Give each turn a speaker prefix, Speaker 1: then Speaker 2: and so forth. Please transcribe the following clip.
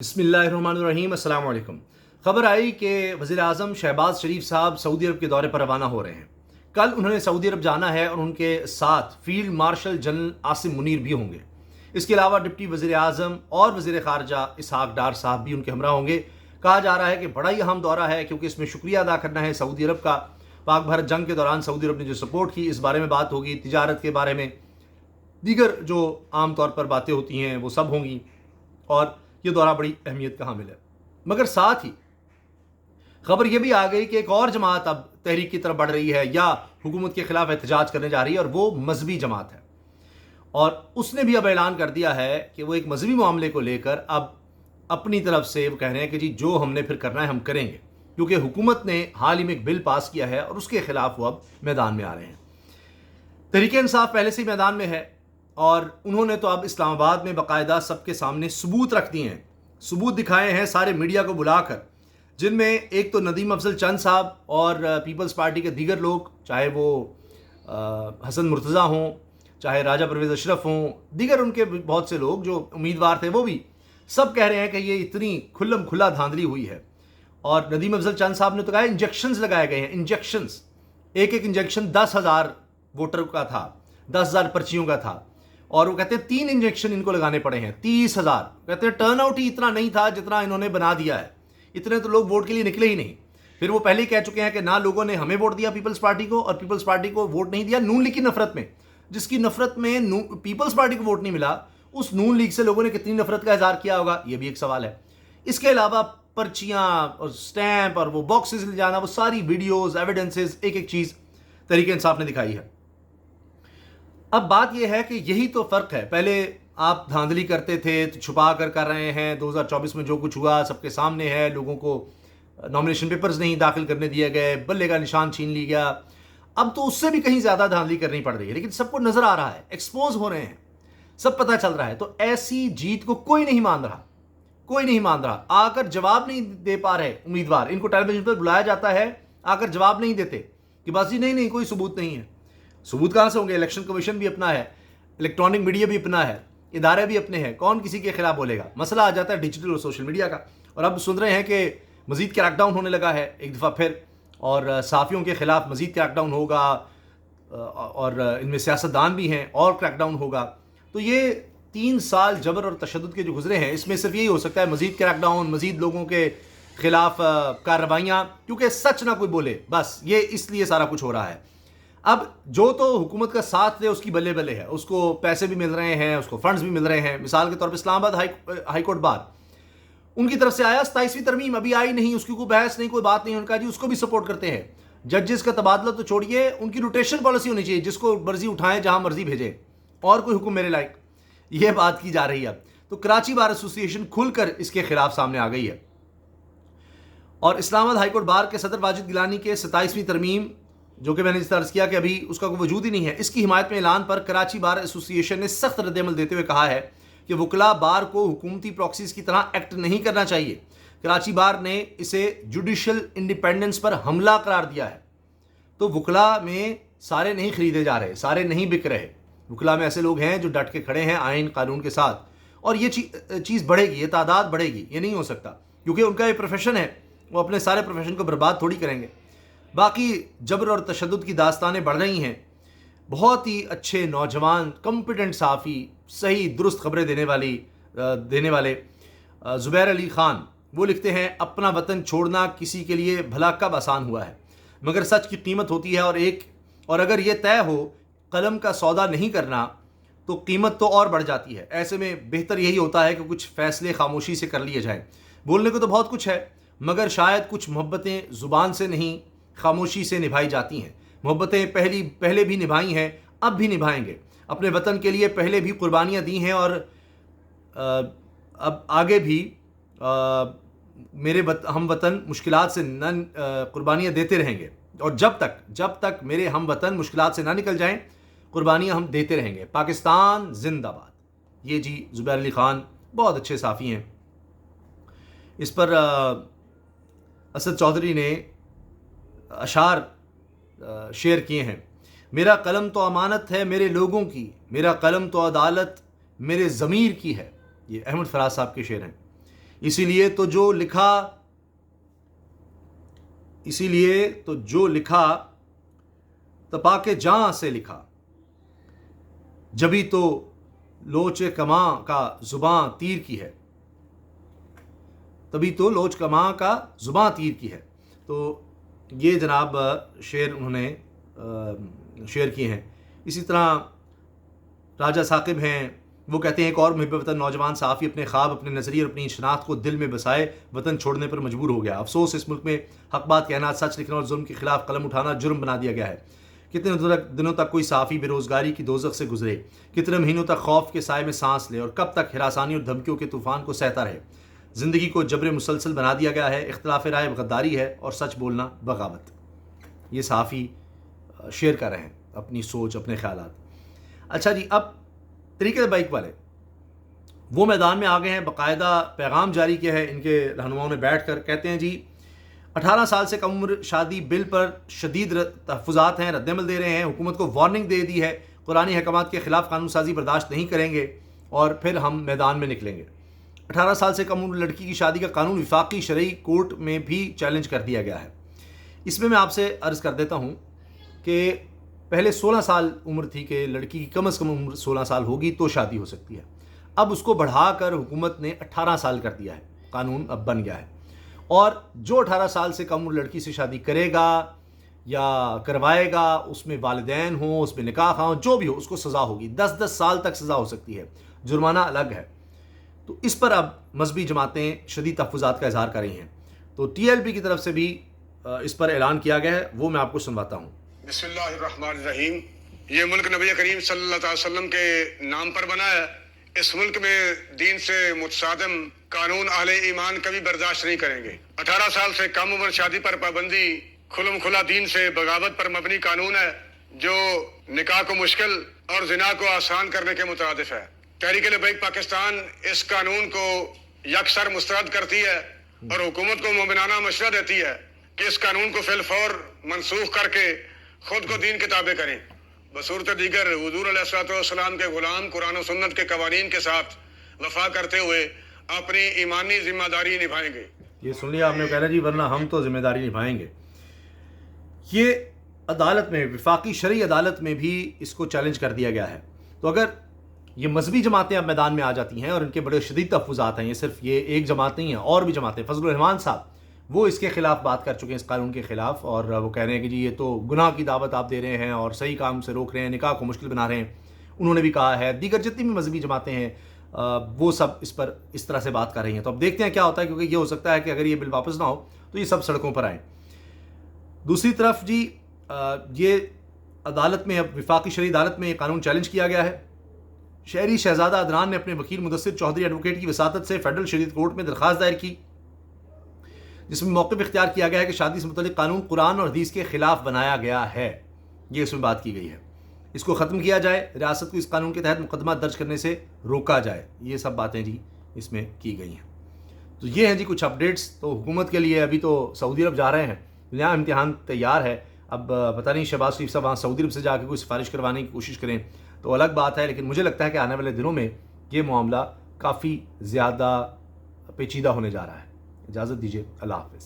Speaker 1: बिस्मिल्लाहिर्रहमानिर्रहीम। अस्सलाम वालेकुम। खबर आई कि वज़ीर आज़म शहबाज शरीफ साहब सऊदी अरब के दौरे पर रवाना हो रहे हैं। कल उन्होंने सऊदी अरब जाना है और उनके साथ field marshal general Asim Munir भी होंगे। इसके अलावा डिप्टी वज़ीर आज़म और वज़ीर ख़ारजा इसहाक डार साहब भी उनके हमरा होंगे। कहा जा रहा है कि बड़ा ही अहम दौरा है क्योंकि इसमें शुक्रिया अदा करना है सऊदी अरब का। पाक भारत जंग के दौरान सऊदी अरब ने जो सपोर्ट की, इस बारे में बात होगी। तिजारत के बारे में दीगर जो आम तौर पर बातें होती हैं वो सब होंगी और ये दौरा बड़ी अहमियत का हामिल है। मगर साथ ही खबर यह भी आ गई कि एक और जमात अब तहरीक की तरफ बढ़ रही है या हुकूमत के खिलाफ एहतजाज करने जा रही है और वो मजहबी जमात है। और उसने भी अब ऐलान कर दिया है कि वो एक मजहबी मामले को लेकर अब अपनी तरफ से वो कह रहे हैं कि जी जो हमने फिर करना है हम करेंगे, क्योंकि हुकूमत ने हाल ही में एक बिल पास किया है और उसके खिलाफ वो अब मैदान में आ रहे हैं। तहरीक इंसाफ पहले से ही मैदान में है और उन्होंने तो अब इस्लामाबाद में बाकायदा सबके सामने सबूत रख दिए हैं, सबूत दिखाए हैं सारे मीडिया को बुलाकर, जिनमें एक तो नदीम अफजल चंद साहब और पीपल्स पार्टी के दीगर लोग, चाहे वो हसन मुर्तज़ा हों, चाहे राजा परवेज़ अशरफ हों, दीगर उनके बहुत से लोग जो उम्मीदवार थे वो भी सब कह रहे हैं कि ये इतनी खुल्लम खुला धांधली हुई है। और नदीम अफजल चंद साहब ने तो कहा इंजेक्शंस लगाए गए हैं, इंजेक्शंस, एक इंजेक्शन 10,000 वोटर का था, 10,000 पर्चियों का था और वो कहते हैं 3 इंजेक्शन इनको लगाने पड़े हैं, 30,000। कहते हैं टर्न आउट ही इतना नहीं था जितना इन्होंने बना दिया है, इतने तो लोग वोट के लिए निकले ही नहीं। फिर वो पहले ही कह चुके हैं कि ना लोगों ने हमें वोट दिया पीपल्स पार्टी को और पीपल्स पार्टी को वोट नहीं दिया नून लीग की नफरत में। जिसकी नफरत में पीपल्स पार्टी को वोट नहीं मिला, उस नून लीग से लोगों ने कितनी नफरत का इजहार किया होगा, यह भी एक सवाल है। इसके अलावा पर्चियां और स्टैंप और वो बॉक्सेस ले जाना, वो सारी वीडियोज एविडेंसेस, एक एक चीज तहरीक इंसाफ ने दिखाई है। अब बात यह है कि यही तो फर्क है, पहले आप धांधली करते थे तो छुपा कर रहे हैं, 2024 में जो कुछ हुआ सबके सामने है, लोगों को नॉमिनेशन पेपर्स नहीं दाखिल करने दिए गए, बल्ले का निशान छीन लिया गया। अब तो उससे भी कहीं ज्यादा धांधली करनी पड़ रही है, लेकिन सबको नजर आ रहा है, एक्सपोज हो रहे हैं, सब पता चल रहा है। तो ऐसी जीत को कोई नहीं मान रहा, कोई नहीं मान रहा। आकर जवाब नहीं दे पा रहे उम्मीदवार, इनको टेलीविजन पर बुलाया जाता है, आकर जवाब नहीं देते कि बस जी नहीं कोई सबूत नहीं है। सबूत कहां से होंगे? इलेक्शन कमीशन भी अपना है, इलेक्ट्रॉनिक मीडिया भी अपना है, इदारे भी अपने हैं, कौन किसी के खिलाफ बोलेगा? मसला आ जाता है डिजिटल और सोशल मीडिया का। और अब सुन रहे हैं कि मजीद क्रैकडाउन होने लगा है एक दफ़ा फिर, और सहाफ़ियों के खिलाफ मजीद क्रैकडाउन होगा और इनमें सियासतदान भी हैं और क्रैकडाउन होगा। तो ये 3 साल जबर और तशद्दुद के जो गुजरे हैं, इसमें सिर्फ यही हो सकता है मजीद क्रैकडाउन, मजीद लोगों के खिलाफ कार्रवाइयाँ, क्योंकि सच ना कोई बोले, बस ये इसलिए सारा कुछ हो रहा है। अब जो तो हुकूमत का साथ दे उसकी बल्ले बल्ले है, उसको पैसे भी मिल रहे हैं, उसको फंड्स भी मिल रहे हैं। मिसाल के तौर पर इस्लामाबाद हाईकोर्ट बार, उनकी तरफ से आया 27वीं तरमीम, अभी आई नहीं, उसकी कोई बहस नहीं, कोई बात नहीं, उनका जी उसको भी सपोर्ट करते हैं। जजेस का तबादला तो छोड़िए, उनकी रोटेशन पॉलिसी होनी चाहिए, जिसको मर्जी उठाएं जहां मर्जी भेजें और कोई हुक्म मेरे लायक, यह बात की जा रही है। तो कराची बार एसोसिएशन खुलकर इसके खिलाफ सामने आ गई है और इस्लामाबाद हाईकोर्ट बार के सदर वाजिद गिलानी के 27वीं तरमीम, जो कि मैंने इस तरह किया कि अभी उसका कोई वजूद ही नहीं है, इसकी हिमायत में ऐलान पर कराची बार एसोसिएशन ने सख्त रद्दअमल देते हुए कहा है कि वकला बार को हुकूमती प्रॉक्सीज की तरह एक्ट नहीं करना चाहिए। कराची बार ने इसे जुडिशल इंडिपेंडेंस पर हमला करार दिया है। तो वकला में सारे नहीं खरीदे जा रहे, सारे नहीं बिक रहे। वकला में ऐसे लोग हैं जो डट के खड़े हैं आइन कानून के साथ, और ये चीज़ बढ़ेगी, ये तादाद बढ़ेगी। ये नहीं हो सकता क्योंकि उनका ये प्रोफेशन है, वो अपने सारे प्रोफेशन को बर्बाद थोड़ी करेंगे। बाकी जबर और तशद्दुद की दास्तानें बढ़ रही हैं। बहुत ही अच्छे नौजवान कॉम्पिटेंट सहाफ़ी, सही दुरुस्त खबरें देने वाले ज़ुबैर अली ख़ान, वो लिखते हैं अपना वतन छोड़ना किसी के लिए भला कब आसान हुआ है, मगर सच की कीमत होती है। और अगर ये तय हो कलम का सौदा नहीं करना तो कीमत तो और बढ़ जाती है। ऐसे में बेहतर यही होता है कि कुछ फ़ैसले खामोशी से कर लिए जाएं। बोलने को तो बहुत कुछ है, मगर शायद कुछ मोहब्बतें ज़ुबान से नहीं खामोशी से निभाई जाती हैं। मोहब्बतें पहले भी निभाई हैं, अब भी निभाएंगे। अपने वतन के लिए पहले भी कुर्बानियाँ दी हैं और अब आगे भी हम वतन मुश्किलात से न कुर्बानियाँ देते रहेंगे। और जब तक मेरे हम वतन मुश्किलात से ना निकल जाएं, कुर्बानियाँ हम देते रहेंगे। पाकिस्तान जिंदाबाद। ये जी ज़ुबैर अली ख़ान बहुत अच्छे साफ़ी हैं। इस पर असद चौधरी ने अशार शेयर किए हैं। मेरा कलम तो अमानत है मेरे लोगों की, मेरा कलम तो अदालत मेरे ज़मीर की है। ये अहमद फराज साहब के शेर हैं। اسی لیے تو جو لکھا تپا کے جاں سے لکھا، جبھی تو لوچ کماں کا زباں تیر کی ہے، تبھی تو لوچ کماں کا زباں تیر کی ہے۔ تو یہ جناب شعر انہوں نے شیئر کیے ہیں۔ اسی طرح راجہ ثاقب ہیں، وہ کہتے ہیں ایک اور محب وطن نوجوان صحافی اپنے خواب، اپنے نظریے اور اپنی شناخت کو دل میں بسائے وطن چھوڑنے پر مجبور ہو گیا۔ افسوس، اس ملک میں حق بات کہنا، سچ لکھنا اور ظلم کے خلاف قلم اٹھانا جرم بنا دیا گیا ہے۔ کتنے دنوں تک کوئی صحافی بے روزگاری کی دوزخ سے گزرے، کتنے مہینوں تک خوف کے سائے میں سانس لے، اور کب تک ہراسانی اور دھمکیوں کے طوفان کو سہتا رہے۔ زندگی کو جبر مسلسل بنا دیا گیا ہے، اختلاف رائے غداری ہے اور سچ بولنا بغاوت۔ یہ صحافی شیئر کر رہے ہیں اپنی سوچ، اپنے خیالات۔ اچھا جی، اب طریقے بائک والے وہ میدان میں آ گئے ہیں، باقاعدہ پیغام جاری کیا ہے ان کے رہنماؤں نے بیٹھ کر۔ کہتے ہیں جی 18 سال سے کم عمر شادی بل پر شدید تحفظات ہیں، رد عمل دے رہے ہیں، حکومت کو وارننگ دے دی ہے، قرآنی احکامات کے خلاف قانون سازی برداشت نہیں کریں گے اور پھر ہم میدان میں نکلیں گے۔ 18 سال سے کم عمر لڑکی کی شادی کا قانون وفاقی شرعی کورٹ میں بھی چیلنج کر دیا گیا ہے۔ اس میں آپ سے عرض کر دیتا ہوں کہ پہلے 16 سال عمر تھی کہ لڑکی کی کم از کم عمر 16 سال ہوگی تو شادی ہو سکتی ہے۔ اب اس کو بڑھا کر حکومت نے 18 سال کر دیا ہے، قانون اب بن گیا ہے، اور جو 18 سال سے کم عمر لڑکی سے شادی کرے گا یا کروائے گا، اس میں والدین ہوں، اس میں نکاح ہوں، جو بھی ہو، اس کو سزا ہوگی، 10 سال تک سزا ہو سکتی ہے، جرمانہ الگ ہے۔ تو اس پر اب مذہبی جماعتیں شدید تحفظات کا اظہار کر رہی ہیں۔ تو ٹی ایل پی کی طرف سے بھی اس پر اعلان کیا گیا ہے، وہ میں آپ کو سنواتا ہوں۔
Speaker 2: بسم اللہ الرحمن الرحیم۔ یہ ملک نبی کریم صلی اللہ علیہ وسلم کے نام پر بنا ہے۔ اس ملک میں دین سے متصادم قانون اہل ایمان کبھی برداشت نہیں کریں گے۔ 18 سال سے کم عمر شادی پر پابندی کھلم کھلا دین سے بغاوت پر مبنی قانون ہے جو نکاح کو مشکل اور زنا کو آسان کرنے کے مترادف ہے۔ تحریک لبیک پاکستان اس قانون کو یکسر مسترد کرتی ہے اور حکومت کو مومنانہ مشورہ دیتی ہے کہ اس قانون کو فی الفور منسوخ کر کے خود کو دین کے تابع کریں، بصورت دیگر حضور علیہ الصلوۃ والسلام کے غلام قرآن و سنت کے قوانین کے ساتھ وفا کرتے ہوئے اپنی ایمانی ذمہ داری نبھائیں گے۔
Speaker 1: یہ سن لیا آپ نے، کہنا جی ورنہ ہم تو ذمہ داری نبھائیں گے۔ یہ عدالت میں، وفاقی شرعی عدالت میں بھی اس کو چیلنج کر دیا گیا ہے۔ تو اگر یہ مذہبی جماعتیں اب میدان میں آ جاتی ہیں اور ان کے بڑے شدید تحفظات ہیں، یہ صرف یہ ایک جماعت نہیں ہے، اور بھی جماعتیں، فضل الرحمان صاحب وہ اس کے خلاف بات کر چکے ہیں، اس قانون کے خلاف، اور وہ کہہ رہے ہیں کہ جی یہ تو گناہ کی دعوت آپ دے رہے ہیں اور صحیح کام سے روک رہے ہیں، نکاح کو مشکل بنا رہے ہیں۔ انہوں نے بھی کہا ہے، دیگر جتنی بھی مذہبی جماعتیں ہیں وہ سب اس پر اس طرح سے بات کر رہی ہیں۔ تو اب دیکھتے ہیں کیا ہوتا ہے، کیونکہ یہ ہو سکتا ہے کہ اگر یہ بل واپس نہ ہو تو یہ سب سڑکوں پر آئیں۔ دوسری طرف جی یہ عدالت میں، اب وفاقی شرعی عدالت میں یہ قانون چیلنج کیا گیا ہے۔ شہری شہزادہ عدنان نے اپنے وکیل مدثر چودھری ایڈوکیٹ کی وساطت سے فیڈرل شدید کورٹ میں درخواست دائر کی، جس میں موقف اختیار کیا گیا ہے کہ شادی سے متعلق قانون قرآن اور حدیث کے خلاف بنایا گیا ہے۔ یہ اس میں بات کی گئی ہے، اس کو ختم کیا جائے، ریاست کو اس قانون کے تحت مقدمہ درج کرنے سے روکا جائے۔ یہ سب باتیں جی اس میں کی گئی ہیں۔ تو یہ ہیں جی کچھ اپڈیٹس۔ تو حکومت کے لیے ابھی تو سعودی عرب جا رہے ہیں، نیا امتحان تیار ہے۔ اب پتہ نہیں شہباز شریف صاحب وہاں سعودی عرب سے جا کے کوئی سفارش کروانے کی کوشش کریں تو الگ بات ہے، لیکن مجھے لگتا ہے کہ آنے والے دنوں میں یہ معاملہ کافی زیادہ پیچیدہ ہونے جا رہا ہے۔ اجازت دیجیے، اللہ حافظ۔